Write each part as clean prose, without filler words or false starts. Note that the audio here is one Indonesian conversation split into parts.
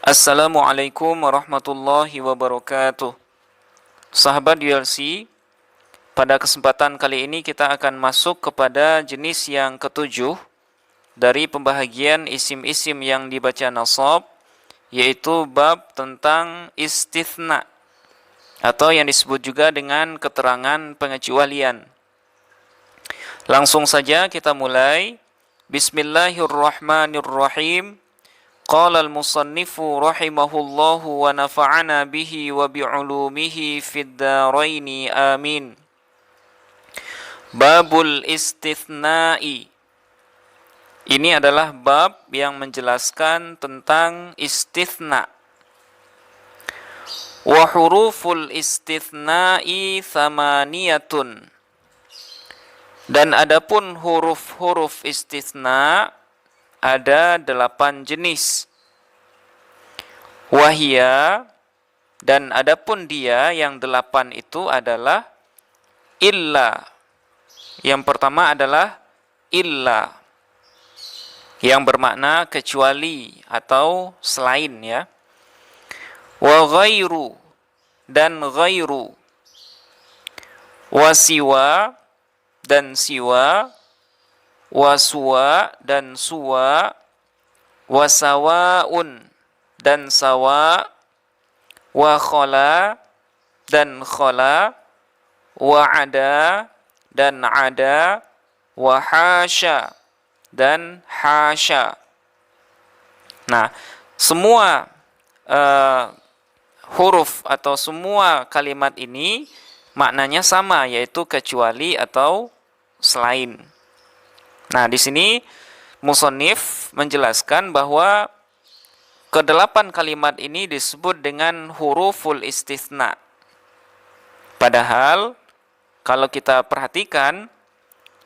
Assalamualaikum warahmatullahi wabarakatuh. Sahabat ULC, pada kesempatan kali ini kita akan masuk kepada jenis yang ketujuh dari pembahagian isim-isim yang dibaca nasab, yaitu bab tentang istitsna atau yang disebut juga dengan keterangan pengecualian. Langsung saja kita mulai. Bismillahirrahmanirrahim. Qala al-musannifu rahimahullahu wa nafa'ana bihi wa bi'ulumihi fid dharaini amin. Babul istithna'i. Ini adalah bab yang menjelaskan tentang istithna. Wa huruful istithna'i thamaniyatun. Dan adapun huruf-huruf istithna ada 8 jenis. Wahia, dan adapun dia yang 8 itu adalah illa. Yang pertama adalah illa, yang bermakna kecuali atau selain, ya. Wa ghairu, dan ghairu. Wa siwa, dan siwa. Wa suwa, dan suwa. Wa sawaun, dan sawa. Wa khala, dan khala. Wa ada, dan ada. Wa hasya, dan hasya. Nah, semua huruf atau semua kalimat ini maknanya sama, yaitu kecuali atau selain. Nah, di sini musannif menjelaskan bahwa ke-8 kalimat ini disebut dengan huruful istitsna. Padahal kalau kita perhatikan,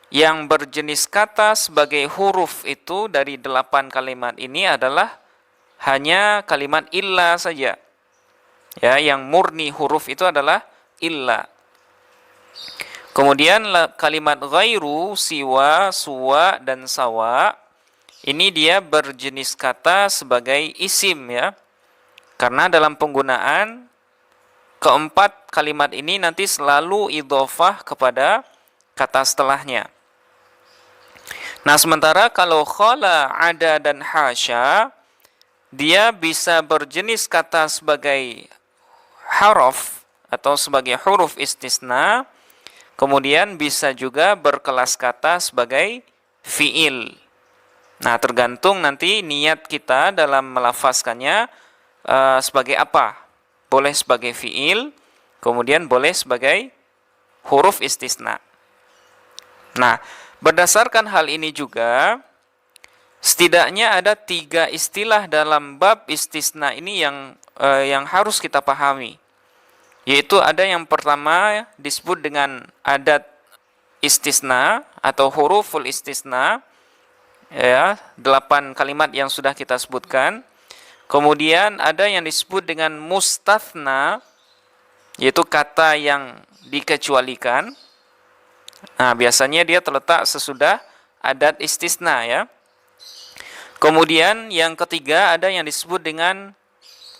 yang berjenis kata sebagai huruf itu dari 8 kalimat ini adalah hanya kalimat illa saja. Ya, yang murni huruf itu adalah illa. Kemudian kalimat ghairu, siwa, suwa, dan sawa, ini dia berjenis kata sebagai isim, ya. Karena dalam penggunaan keempat kalimat ini nanti selalu idhofah kepada kata setelahnya. Nah, sementara kalau khala, ada, dan hasya, dia bisa berjenis kata sebagai haraf atau sebagai huruf istisna, kemudian bisa juga berkelas kata sebagai fi'il. Nah, tergantung nanti niat kita dalam melafazkannya sebagai apa. Boleh sebagai fi'il, kemudian boleh sebagai huruf istisna. Nah, berdasarkan hal ini juga, setidaknya ada 3 istilah dalam bab istisna ini yang harus kita pahami. Yaitu ada yang pertama disebut dengan adat istisna atau huruful istisna, ya, 8 kalimat yang sudah kita sebutkan. Kemudian ada yang disebut dengan mustathna, yaitu kata yang dikecualikan. Nah, biasanya dia terletak sesudah adat istisna, ya. Kemudian yang ketiga ada yang disebut dengan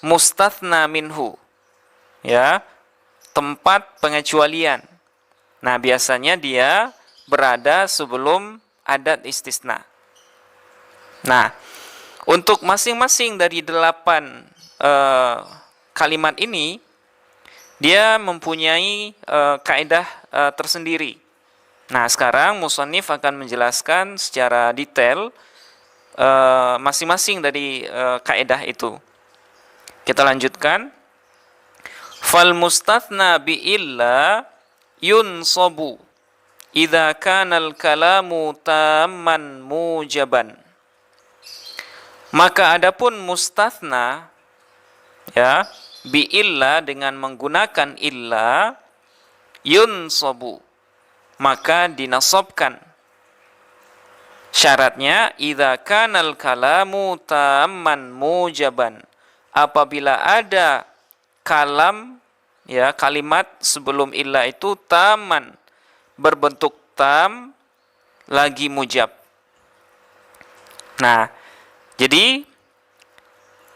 mustathna minhu, ya, tempat pengecualian. Nah, biasanya dia berada sebelum adat istisna. Nah, untuk masing-masing dari 8 kalimat ini, dia mempunyai kaidah tersendiri. Nah, sekarang musannif akan menjelaskan secara detail masing-masing dari kaidah itu. Kita lanjutkan. Fal mustathna bi illa yunsabu idza kana al kalamu tamman mujaban. Maka adapun mustathna, ya, bi illa dengan menggunakan illa, yunsabu, maka dinasabkan. Syaratnya idza kana al kalamu tamman mujaban. Apabila ada kalam, ya, kalimat sebelum illa itu taman, berbentuk tam lagi mujab. Nah, jadi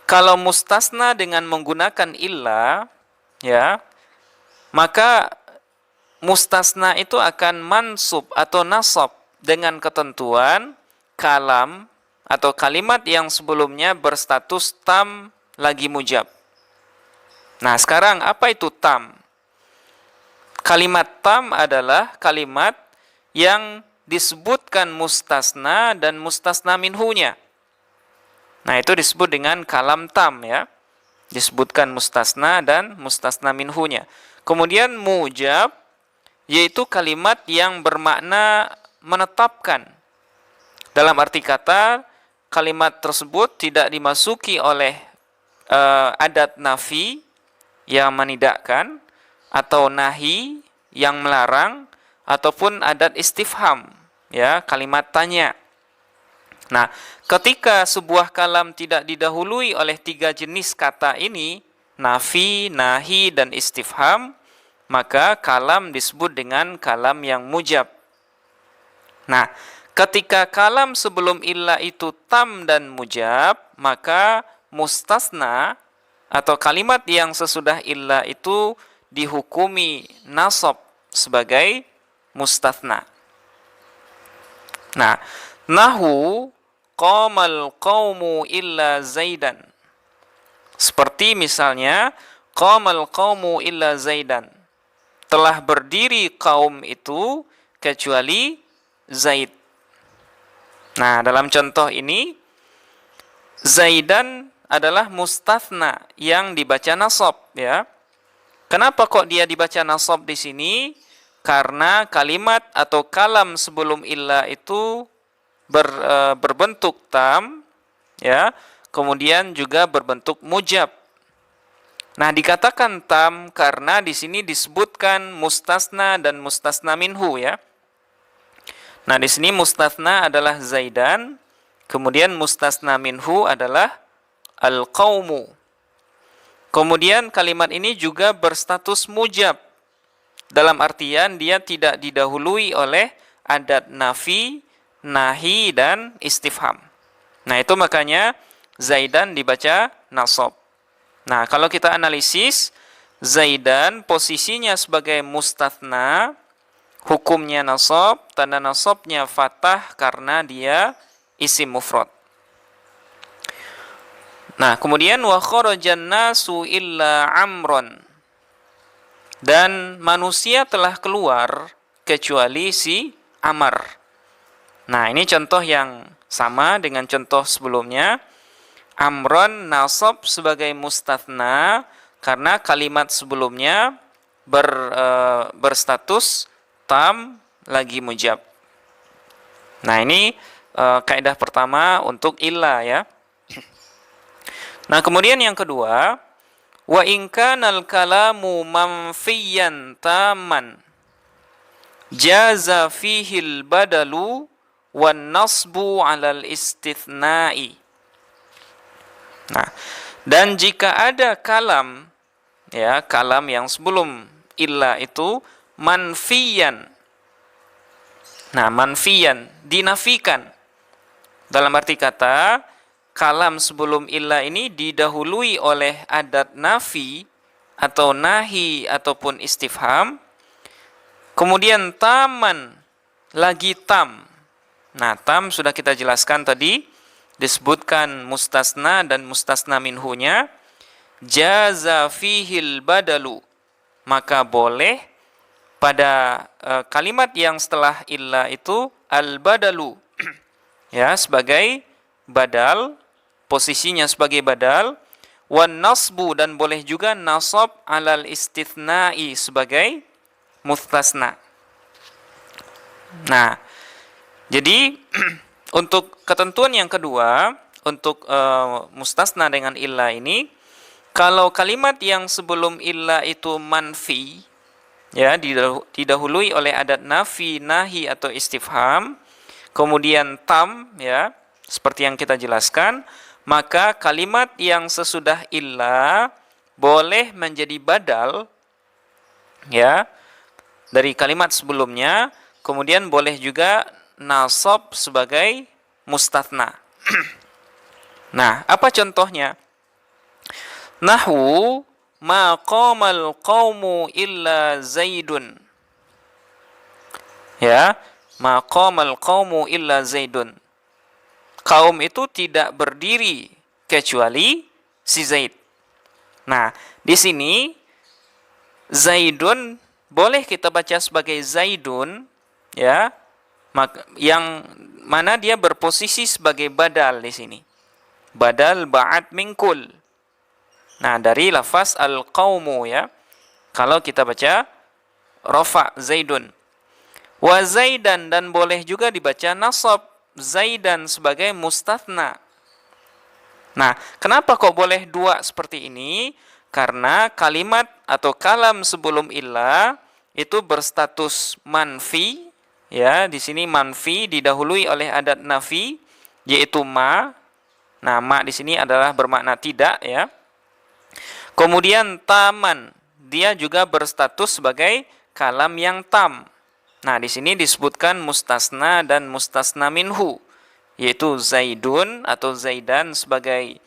Kalau mustasna dengan menggunakan illa, ya, maka mustasna itu akan mansub atau nasab dengan ketentuan kalam atau kalimat yang sebelumnya berstatus tam lagi mujab. Nah, sekarang apa itu tam? Kalimat tam adalah kalimat yang disebutkan mustasna dan mustasna minhunya. Nah, itu disebut dengan kalam tam, ya. Disebutkan mustasna dan mustasna minhunya. Kemudian mujab, yaitu kalimat yang bermakna menetapkan. Dalam arti kata, kalimat tersebut tidak dimasuki oleh adat nafi yang menidakkan, atau nahi yang melarang, ataupun adat istifham, ya, kalimat tanya. Nah, ketika sebuah kalam tidak didahului oleh 3 jenis kata ini, nafi, nahi, dan istifham, maka kalam disebut dengan kalam yang mujab. Nah, ketika kalam sebelum illa itu tam dan mujab, maka mustasna atau kalimat yang sesudah illa itu dihukumi nasab sebagai mustatsna. Nah, nahu qamal qaumu illa zaidan. Seperti misalnya qamal qaumu illa zaidan. Telah berdiri kaum itu kecuali Zaid. Nah, dalam contoh ini Zaidan adalah mustatsna yang dibaca nasab, ya. Kenapa kok dia dibaca nasab di sini? Karena kalimat atau kalam sebelum illa itu berbentuk tam, ya, kemudian juga berbentuk mujab. Nah, dikatakan tam karena di sini disebutkan mustasna dan mustasna minhu, ya. Nah, di sini mustasna adalah Zaidan, kemudian mustasna minhu adalah al-qaumu. Kemudian kalimat ini juga berstatus mujab, dalam artian dia tidak didahului oleh adat nafi, nahi, dan istifham. Nah, itu makanya Zaidan dibaca nasab. Nah, kalau kita analisis, Zaidan posisinya sebagai mustatsna, hukumnya nasab, tanda nasabnya fathah karena dia isim mufrad. Nah, kemudian wa kharajan nasu illa amron. Dan manusia telah keluar kecuali si Amr. Nah, ini contoh yang sama dengan contoh sebelumnya. Amron nasab sebagai mustatsna karena kalimat sebelumnya berstatus tam lagi mujab. Nah, ini kaidah pertama untuk illa, ya. Nah, kemudian yang kedua, wa in kanal kalamu manfiyan tamman jaza fihil badalu wan nasbu 'alal istitsna'i. Nah, dan jika ada kalam, ya, kalam yang sebelum illa itu manfiyan. Nah, manfiyan dinafikan. Dalam arti kata, kalam sebelum illa ini didahului oleh adat nafi atau nahi ataupun istifham, kemudian taman lagi tam. Nah, tam sudah kita jelaskan tadi, disebutkan mustasna dan mustasna minhunya. Jaza fihil badalu, maka boleh pada kalimat yang setelah illa itu al badalu, ya, sebagai badal, posisinya sebagai badal, wan nasbu, dan boleh juga nasab alal istitsna'i sebagai mustasna. Nah, jadi untuk ketentuan yang kedua, untuk mustasna dengan illa ini, kalau kalimat yang sebelum illa itu manfi, ya, didahului oleh adat nafi, nahi, atau istifham, kemudian tam, ya, seperti yang kita jelaskan, maka kalimat yang sesudah illa boleh menjadi badal, ya, dari kalimat sebelumnya, kemudian boleh juga nasab sebagai mustatsna. Nah, apa contohnya? Nahwu ma qamal qaumu illa Zaidun. Ya, ma qamal qaumu illa Zaidun. Kaum itu tidak berdiri kecuali si Zaid. Nah, di sini Zaidun boleh kita baca sebagai Zaidun, ya, yang mana dia berposisi sebagai badal di sini. Badal ba'at minkul. Nah, dari lafaz al-qaumu, ya. Kalau kita baca rafa Zaidun. Wa Zaidan, dan boleh juga dibaca nasab Zaidan sebagai mustathna. Nah, kenapa kok boleh dua seperti ini? Karena kalimat atau kalam sebelum illa itu berstatus manfi, ya. Di sini manfi didahului oleh adat nafi, yaitu ma. Nah, ma di sini adalah bermakna tidak, ya. Kemudian taman, dia juga berstatus sebagai kalam yang tam. Nah, di sini disebutkan mustasna dan mustasna minhu, yaitu Zaidun atau Zaidan sebagai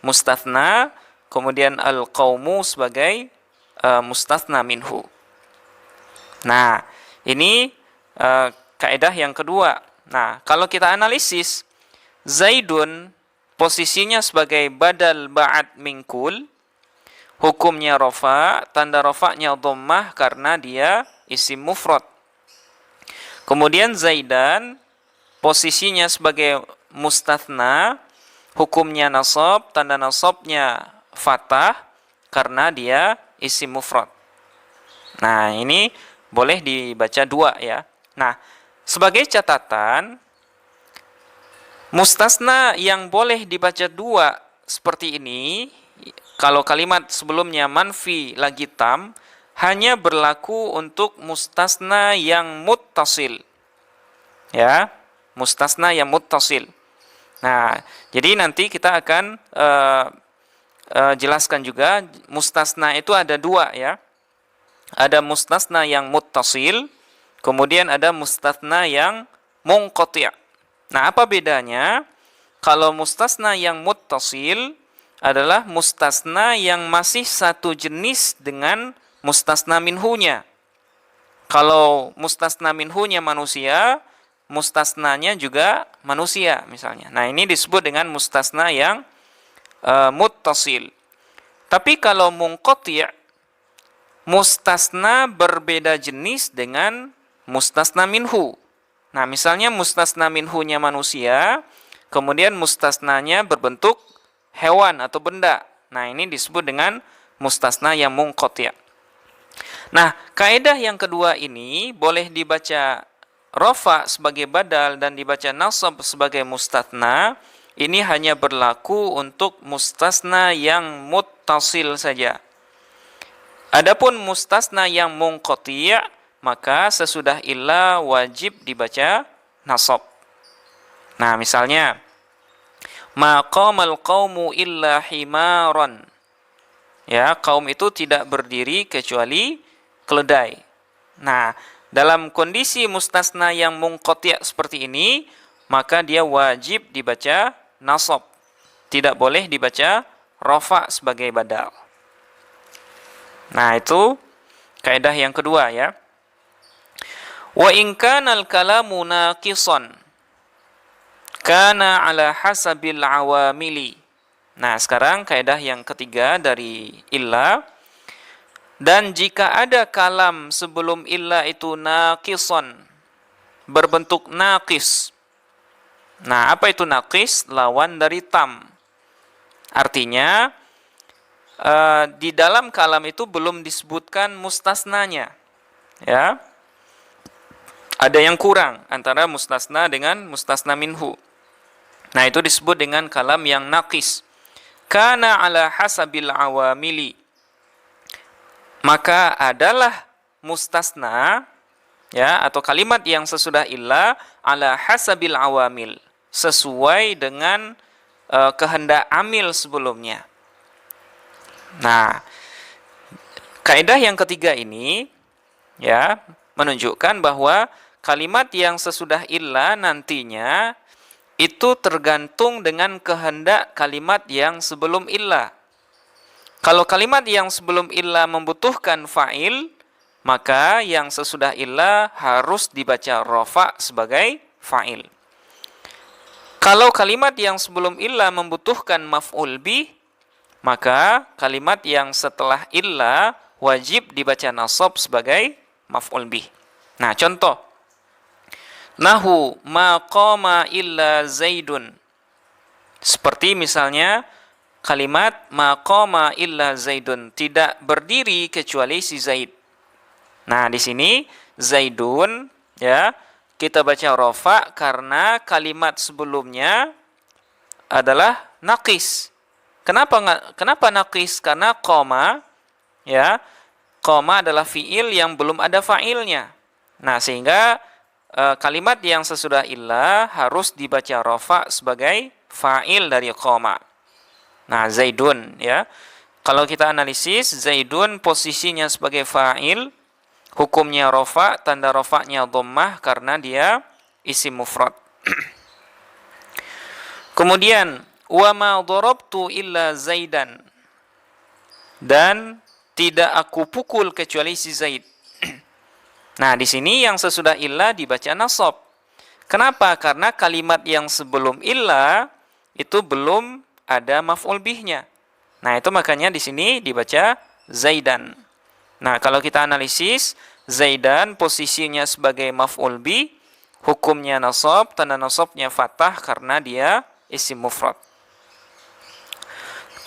mustathna, kemudian al-qaumu sebagai mustathna minhu. Nah, ini kaidah yang kedua. Nah, kalau kita analisis, Zaidun posisinya sebagai badal ba'at minkul, hukumnya rafa, tanda rafa'nya dhammah karena dia isim mufrad. Kemudian Zaidan posisinya sebagai mustathna, hukumnya nasab, tanda nasabnya fathah karena dia isim mufrad. Nah, ini boleh dibaca dua, ya. Nah, sebagai catatan, mustasna yang boleh dibaca dua seperti ini, kalau kalimat sebelumnya manfi lagi tam, hanya berlaku untuk mustasna yang muttasil. Ya, mustasna yang muttasil. Nah, jadi nanti kita akan jelaskan juga mustasna itu ada dua, ya. Ada mustasna yang muttasil, kemudian ada mustasna yang munqati'. Nah, apa bedanya? Kalau mustasna yang muttasil adalah mustasna yang masih satu jenis dengan mustasna minhunya. Kalau mustasna minhunya manusia, mustasnanya juga manusia misalnya. Nah, ini disebut dengan mustasna yang muttasil. Tapi kalau munqati', mustasna berbeda jenis dengan mustasna minhu. Nah, misalnya mustasna minhunya manusia, kemudian mustasnanya berbentuk hewan atau benda. Nah, ini disebut dengan mustasna yang munqati'. Nah, kaidah yang kedua ini boleh dibaca rafa sebagai badal dan dibaca nasab sebagai mustathna. Ini hanya berlaku untuk mustasna yang muttasil saja. Adapun mustasna yang munqati', maka sesudah illa wajib dibaca nasab. Nah, misalnya ma qamal qaumu illa himaran. Ya, kaum itu tidak berdiri kecuali keledai. Nah, dalam kondisi mustasna yang munqati' seperti ini, maka dia wajib dibaca nasab. Tidak boleh dibaca rafa sebagai badal. Nah, itu kaidah yang kedua, ya. Wa in kana al-kalamu naqisan kana ala hasabil awamili. Nah, sekarang kaidah yang ketiga dari illa. Dan jika ada kalam sebelum illa itu naqisan, berbentuk naqis. Nah, apa itu naqis? Lawan dari tam. Artinya, di dalam kalam itu belum disebutkan mustasnanya. Ya. Ada yang kurang antara mustasna dengan mustasna minhu. Nah, itu disebut dengan kalam yang naqis. Kana ala hasabil awamili. Maka adalah mustasna, ya, atau kalimat yang sesudah illa ala hasabil awamil, sesuai dengan kehendak amil sebelumnya. Nah, kaidah yang ketiga ini, ya, menunjukkan bahwa kalimat yang sesudah illa nantinya itu tergantung dengan kehendak kalimat yang sebelum illa. Kalau kalimat yang sebelum illa membutuhkan fa'il, maka yang sesudah illa harus dibaca rafa sebagai fa'il. Kalau kalimat yang sebelum illa membutuhkan maf'ul bih, maka kalimat yang setelah illa wajib dibaca nasab sebagai maf'ul bih. Nah, contoh. Nahu ma qama illa Zaidun. Seperti misalnya kalimat ma qama illa Zaidun, tidak berdiri kecuali si Zaid. Nah, di sini Zaidun ya, kita baca rafa karena kalimat sebelumnya adalah naqis. Kenapa naqis? Karena qama ya, qama adalah fiil yang belum ada fa'ilnya. Nah, sehingga kalimat yang sesudah illa harus dibaca rafa sebagai fa'il dari qama. Nah, Zaidun ya. Kalau kita analisis, Zaidun posisinya sebagai fa'il, hukumnya rafa, tanda rafa'nya dhammah karena dia isim mufrad. Kemudian wa ma darabtu illa Zaidan, dan tidak aku pukul kecuali si Zaid. Nah, di sini yang sesudah illa dibaca nasab. Kenapa? Karena kalimat yang sebelum illa itu belum ada maf'ul bihnya. Nah, itu makanya di sini dibaca Zaidan. Nah, kalau kita analisis, Zaidan posisinya sebagai maf'ul bih, hukumnya nasab, tanda nasabnya fathah karena dia isim mufrad.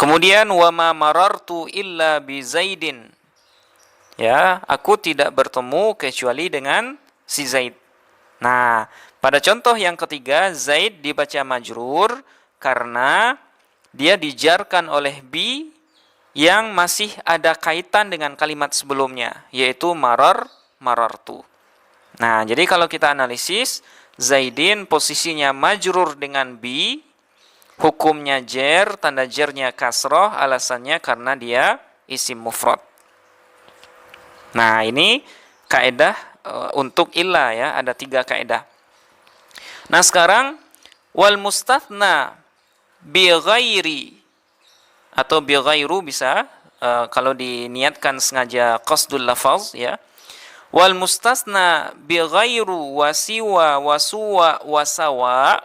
Kemudian wa ma marartu illa bi Zaidin. Ya, aku tidak bertemu kecuali dengan si Zaid. Nah, pada contoh yang ketiga, Zaid dibaca majrur karena dia dijarkan oleh bi yang masih ada kaitan dengan kalimat sebelumnya, yaitu marartu. Nah, jadi kalau kita analisis, Zaidin posisinya majrur dengan bi, hukumnya jer, tanda jernya kasroh, alasannya karena dia isim mufrad. Nah, ini kaidah untuk illa ya, ada 3 kaidah. Nah, sekarang wal mustathna bi ghairi atau bi ghairu bisa kalau diniatkan sengaja qasdul lafaz ya. Wal mustasna bi ghairu wa siwa wa suwa wa sawa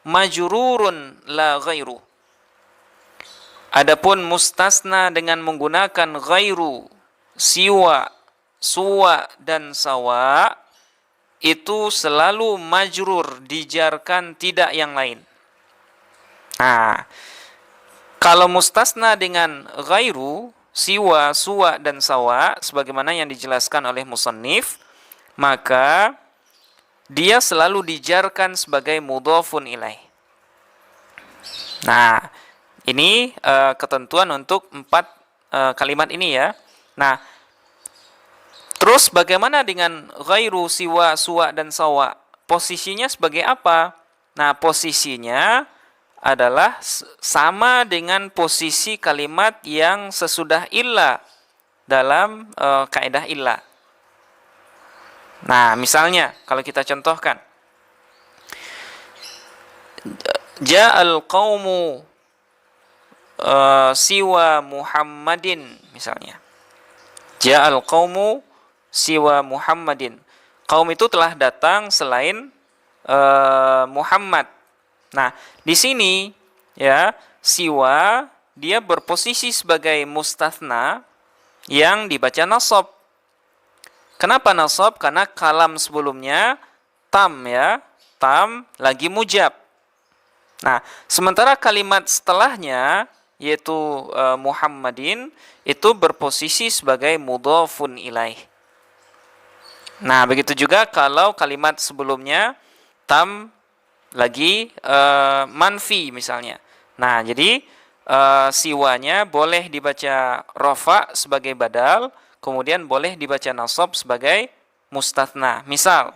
majrurun la ghairu. Adapun mustasna dengan menggunakan ghairu, siwa, suwa dan sawa itu selalu majrur, dijarkan, tidak yang lain. Nah, kalau mustasna dengan ghairu, siwa, suwa dan sawa sebagaimana yang dijelaskan oleh musannif, maka dia selalu dijarkan sebagai mudhafun ilaih. Nah, ini ketentuan untuk 4 kalimat ini ya. Nah, terus bagaimana dengan ghairu, siwa, suwa dan sawa? Posisinya sebagai apa? Nah, posisinya adalah sama dengan posisi kalimat yang sesudah illa dalam kaidah illa. Nah, misalnya kalau kita contohkan, ja'al qaumu siwa Muhammadin misalnya. Ja'al qaumu siwa Muhammadin. Kaum itu telah datang selain Muhammad. Nah, di sini ya, siwa dia berposisi sebagai mustathna yang dibaca nasab. Kenapa nasab? Karena kalam sebelumnya tam ya, tam lagi mujab. Nah, sementara kalimat setelahnya yaitu Muhammadin itu berposisi sebagai mudhafun ilaih. Nah, begitu juga kalau kalimat sebelumnya tam lagi manfi misalnya. Nah, jadi siwanya boleh dibaca rafa sebagai badal, kemudian boleh dibaca nasab sebagai mustathna. Misal,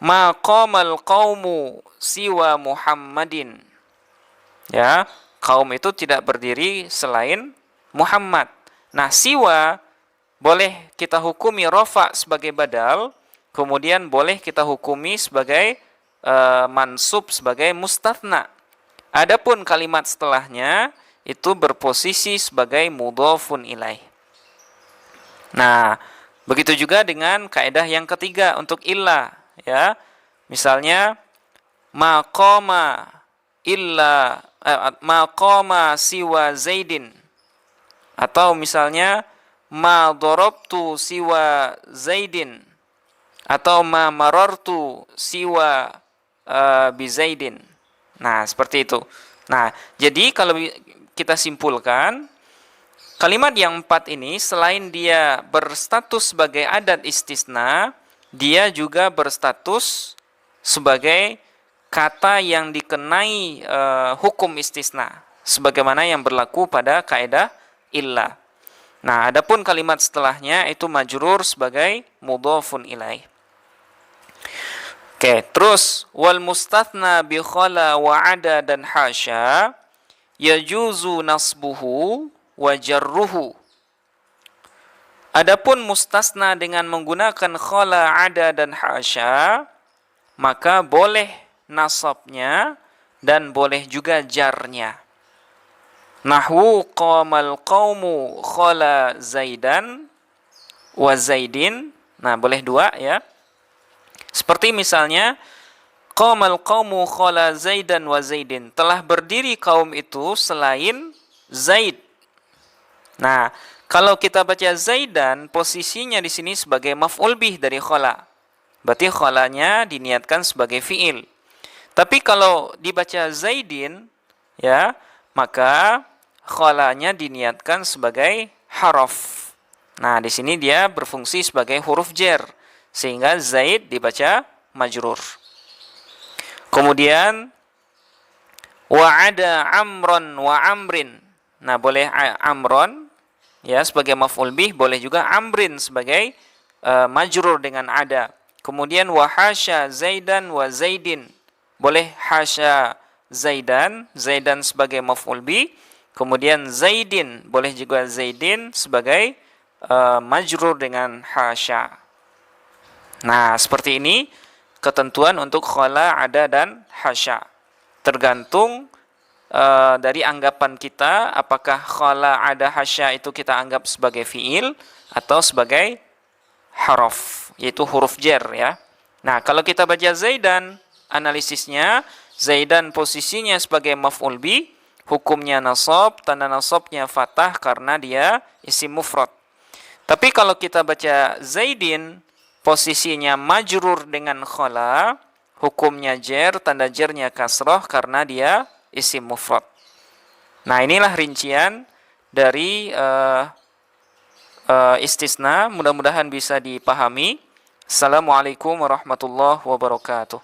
ma qamal qaumu siwa Muhammadin. Ya, kaum itu tidak berdiri selain Muhammad. Nah, siwa boleh kita hukumi rafa sebagai badal, kemudian boleh kita hukumi sebagai mansub sebagai mustathna. Adapun kalimat setelahnya itu berposisi sebagai mudhafun ilaih. Nah, begitu juga dengan kaidah yang ketiga untuk illa, ya. Misalnya maqama siwa Zaidin, atau misalnya ma darabtu siwa Zaidin, atau ma marartu siwa bi Zaidin. Nah, seperti itu. Nah, jadi kalau kita simpulkan, kalimat yang 4 ini selain dia berstatus sebagai adat istisna, dia juga berstatus sebagai kata yang dikenai hukum istisna, sebagaimana yang berlaku pada kaidah illa. Nah, adapun kalimat setelahnya itu majrur sebagai mudhafun ilaih. Oke, terus wal mustathna bi khala wa ada dan hasya yajuzu nasbuhu wa jarruhu. Adapun mustasna dengan menggunakan khala, ada dan hasya, maka boleh nasabnya dan boleh juga jarnya. Nahwu qamal qaumu khala Zaidan wa Zaidin. Nah, boleh dua, ya. Seperti misalnya qamal qaumu khala Zaidan wa Zaidin, telah berdiri kaum itu selain Zaid. Nah, kalau kita baca Zaidan, posisinya di sini sebagai maf'ul bih dari khala. Berarti khalanya diniatkan sebagai fi'il. Tapi kalau dibaca Zaidin, ya, maka khalanya diniatkan sebagai haraf. Nah, di sini dia berfungsi sebagai huruf jar, sehingga Zaid dibaca majrur. Kemudian wa'ada amron wa amrin. Nah, boleh amron, ya, sebagai maf'ul bih, boleh juga amrin sebagai majrur dengan ada. Kemudian wahasya Zaidan wa Zaidin. Boleh hasya Zaidan, Zaidan sebagai maf'ul bih. Kemudian Zaidin, boleh juga Zaidin sebagai majrur dengan hasya. Nah, seperti ini ketentuan untuk khala, ada dan hasya. Tergantung dari anggapan kita, apakah khala, ada, hasya itu kita anggap sebagai fiil atau sebagai haraf, yaitu huruf jar, ya. Nah, kalau kita baca Zaidan, analisisnya Zaidan posisinya sebagai maf'ul bi, hukumnya nasab, tanda nasabnya fathah karena dia isim mufrad. Tapi kalau kita baca Zaidin, posisinya majrur dengan khala, hukumnya jar, tanda jarnya kasrah karena dia isim mufrad. Nah, inilah rincian dari istisna. Mudah-mudahan bisa dipahami. Assalamualaikum warahmatullahi wabarakatuh.